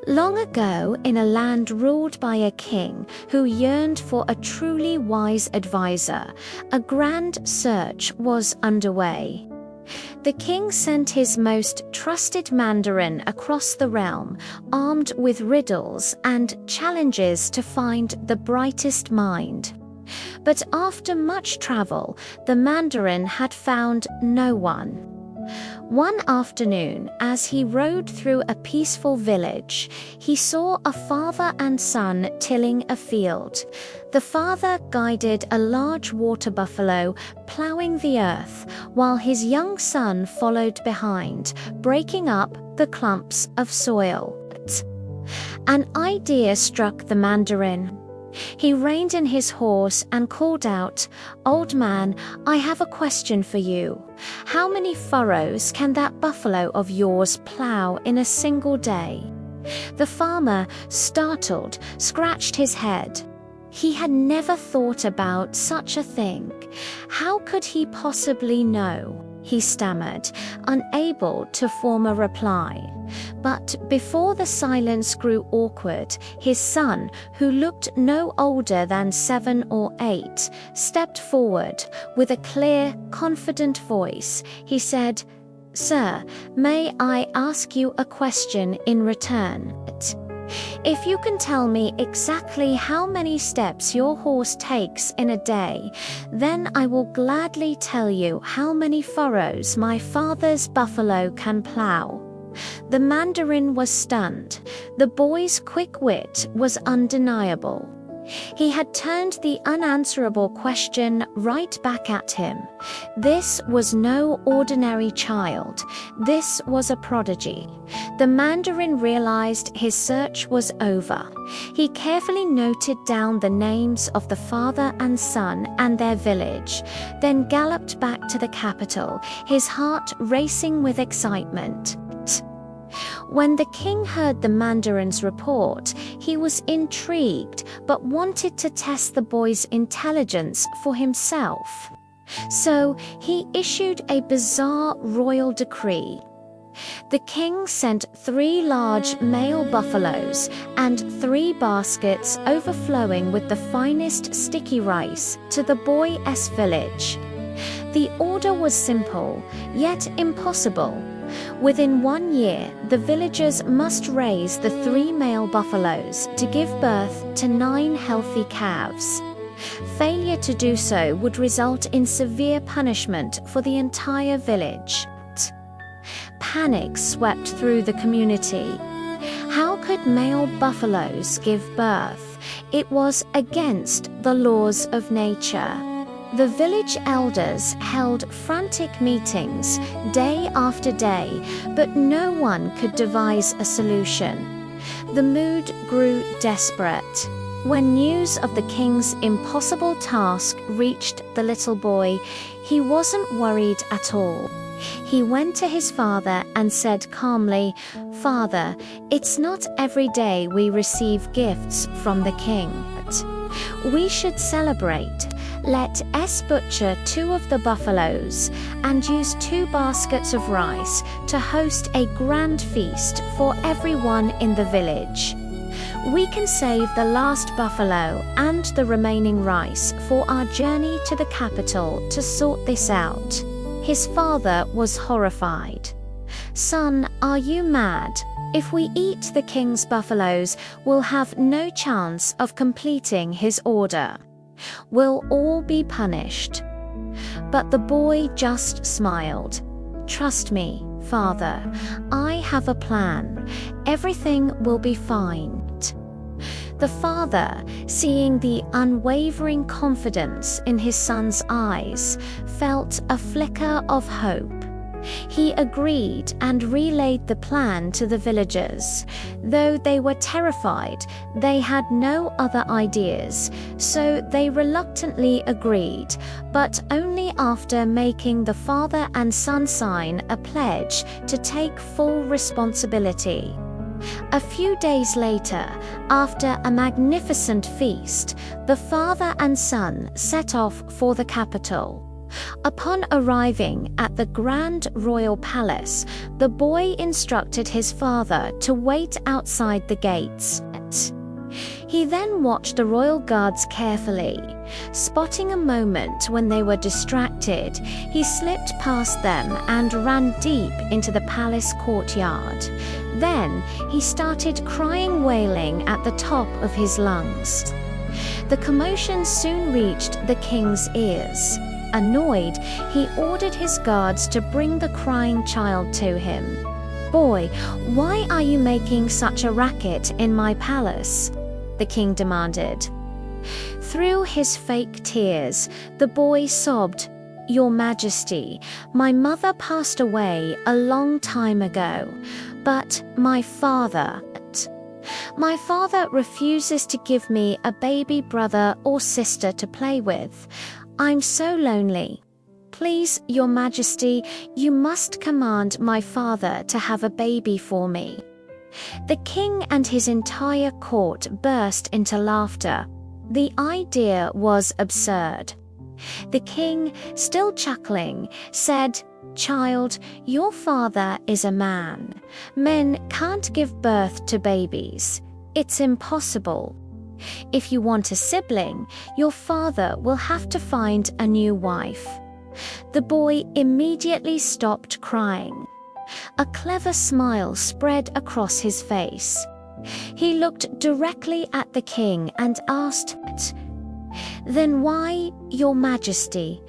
Long ago, in a land ruled by a king who yearned for a truly wise advisor, a grand search was underway. The king sent his most trusted mandarin across the realm, armed with riddles and challenges to find the brightest mind. But after much travel, the mandarin had found no one. One afternoon, as he rode through a peaceful village, he saw a father and son tilling a field. The father guided a large water buffalo, plowing the earth, while his young son followed behind, breaking up the clumps of soil. An idea struck the mandarin. He reined in his horse and called out, "Old man, I have a question for you. How many furrows can that buffalo of yours plow in a single day?" The farmer, startled, scratched his head. He had never thought about such a thing. How could he possibly know? He stammered, unable to form a reply. But before the silence grew awkward, his son, who looked no older than 7 or 8, stepped forward. With a clear, confident voice, he said, "Sir, may I ask you a question in return? If you can tell me exactly how many steps your horse takes in a day, then I will gladly tell you how many furrows my father's buffalo can plow." The mandarin was stunned. The boy's quick wit was undeniable. He had turned the unanswerable question right back at him. This was no ordinary child. This was a prodigy. The mandarin realized his search was over. He carefully noted down the names of the father and son and their village, then galloped back to the capital, his heart racing with excitement. When the king heard the mandarin's report, he was intrigued but wanted to test the boy's intelligence for himself. So he issued a bizarre royal decree. The king sent 3 large male buffaloes and 3 baskets overflowing with the finest sticky rice to the boy's village. The order was simple, yet impossible. Within 1 year, the villagers must raise the 3 male buffaloes to give birth to 9 healthy calves. Failure to do so would result in severe punishment for the entire village. Panic swept through the community. How could male buffaloes give birth? It was against the laws of nature. The village elders held frantic meetings day after day, but no one could devise a solution. The mood grew desperate. When news of the king's impossible task reached the little boy, he wasn't worried at all. He went to his father and said calmly, "Father, it's not every day we receive gifts from the king. We should celebrate. Let us butcher 2 of the buffaloes and use 2 baskets of rice to host a grand feast for everyone in the village. We can save the last buffalo and the remaining rice for our journey to the capital to sort this out." His father was horrified. "Son, are you mad? If we eat the king's buffaloes, we'll have no chance of completing his order. We'll all be punished." But the boy just smiled. "Trust me, father. I have a plan. Everything will be fine." The father, seeing the unwavering confidence in his son's eyes, felt a flicker of hope. He agreed and relayed the plan to the villagers. Though they were terrified, they had no other ideas, so they reluctantly agreed, but only after making the father and son sign a pledge to take full responsibility. A few days later, after a magnificent feast, the father and son set off for the capital. Upon arriving at the grand royal palace, the boy instructed his father to wait outside the gates. He then watched the royal guards carefully. Spotting a moment when they were distracted, he slipped past them and ran deep into the palace courtyard. Then he started crying, wailing at the top of his lungs. The commotion soon reached the king's ears. Annoyed, he ordered his guards to bring the crying child to him. "Boy, why are you making such a racket in my palace?" the king demanded. Through his fake tears, the boy sobbed, "Your Majesty, my mother passed away a long time ago, but my father refuses to give me a baby brother or sister to play with. I'm so lonely. Please, Your Majesty, you must command my father to have a baby for me." The king and his entire court burst into laughter. The idea was absurd. The king, still chuckling, said, "Child, your father is a man. Men can't give birth to babies. It's impossible. If you want a sibling, your father will have to find a new wife." The boy immediately stopped crying. A clever smile spread across his face. He looked directly at the king and asked, "Then why, Your Majesty,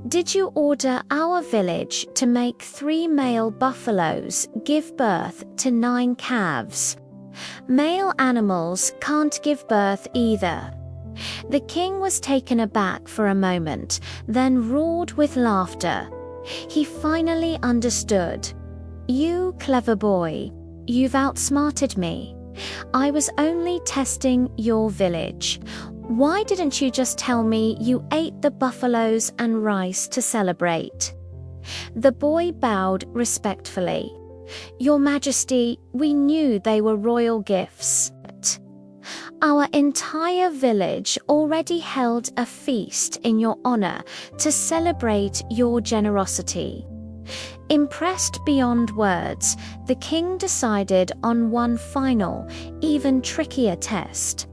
did you order our village to make 3 male buffaloes give birth to 9 calves? Male animals can't give birth either." The king was taken aback for a moment, then roared with laughter. He finally understood. "You clever boy, you've outsmarted me. I was only testing your village. Why didn't you just tell me you ate the buffaloes and rice to celebrate?" The boy bowed respectfully. "Your Majesty, we knew they were royal gifts. Our entire village already held a feast in your honor to celebrate your generosity." Impressed beyond words, the king decided on one final, even trickier test.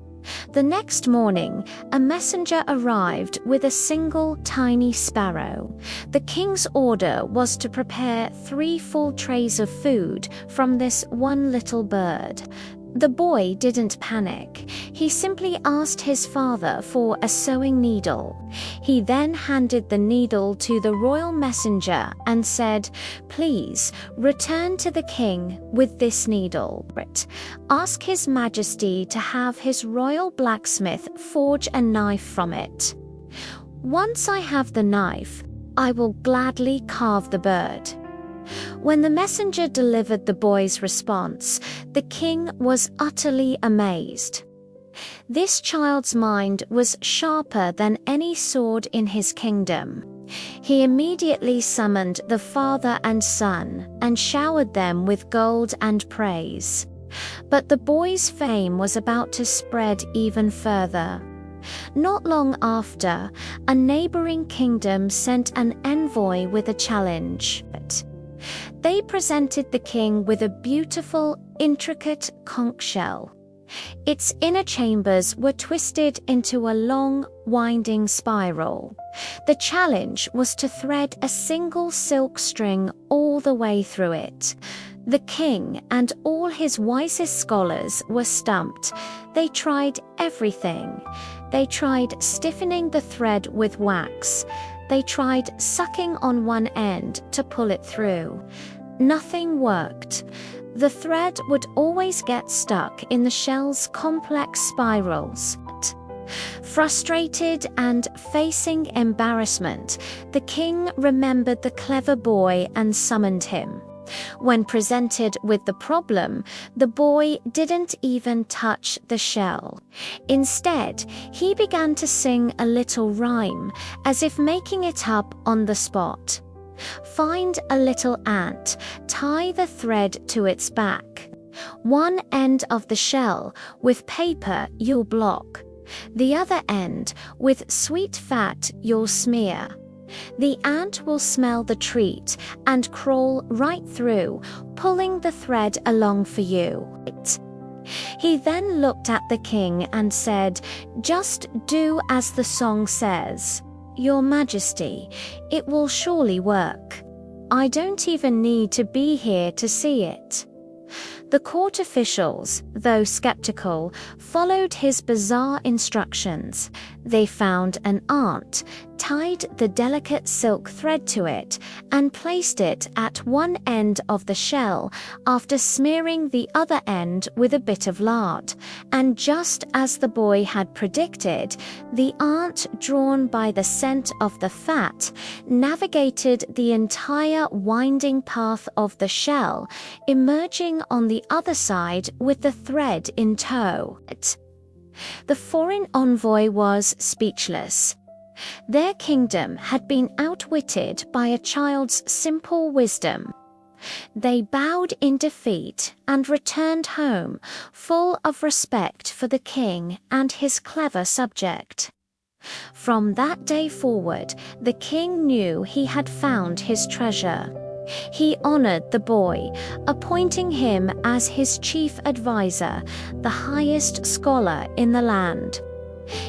The next morning, a messenger arrived with a single tiny sparrow. The king's order was to prepare 3 full trays of food from this one little bird. The boy didn't panic. He simply asked his father for a sewing needle. He then handed the needle to the royal messenger and said, "Please return to the king with this needle. Ask His Majesty to have his royal blacksmith forge a knife from it. Once I have the knife, I will gladly carve the bird." When the messenger delivered the boy's response, the king was utterly amazed. This child's mind was sharper than any sword in his kingdom. He immediately summoned the father and son and showered them with gold and praise. But the boy's fame was about to spread even further. Not long after, a neighboring kingdom sent an envoy with a challenge. They presented the king with a beautiful, intricate conch shell. Its inner chambers were twisted into a long, winding spiral. The challenge was to thread a single silk string all the way through it. The king and all his wisest scholars were stumped. They tried everything. They tried stiffening the thread with wax. They tried sucking on one end to pull it through. Nothing worked. The thread would always get stuck in the shell's complex spirals. Frustrated and facing embarrassment, the king remembered the clever boy and summoned him. When presented with the problem, the boy didn't even touch the shell. Instead, he began to sing a little rhyme, as if making it up on the spot. Find a little ant, tie the thread to its back. One end of the shell with paper you'll block. The other end with sweet fat you'll smear. The ant will smell the treat and crawl right through, pulling the thread along for you. He then looked at the king and said, "Just do as the song says. Your Majesty, it will surely work. I don't even need to be here to see it." The court officials, though skeptical, followed his bizarre instructions. They found an ant, tied the delicate silk thread to it, and placed it at one end of the shell after smearing the other end with a bit of lard. And just as the boy had predicted, the ant, drawn by the scent of the fat, navigated the entire winding path of the shell, emerging on the other side with the thread in tow. The foreign envoy was speechless. Their kingdom had been outwitted by a child's simple wisdom. They bowed in defeat and returned home, full of respect for the king and his clever subject. From that day forward, the king knew he had found his treasure. He honored the boy, appointing him as his chief advisor, the highest scholar in the land.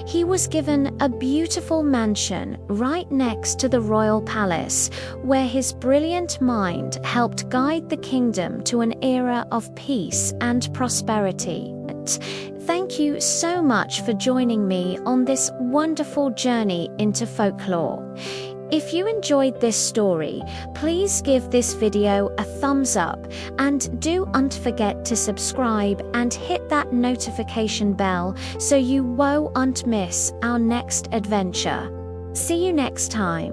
He was given a beautiful mansion right next to the royal palace, where his brilliant mind helped guide the kingdom to an era of peace and prosperity. Thank you so much for joining me on this wonderful journey into folklore. If you enjoyed this story, please give this video a thumbs up and don't forget to subscribe and hit that notification bell so you won't miss our next adventure. See you next time.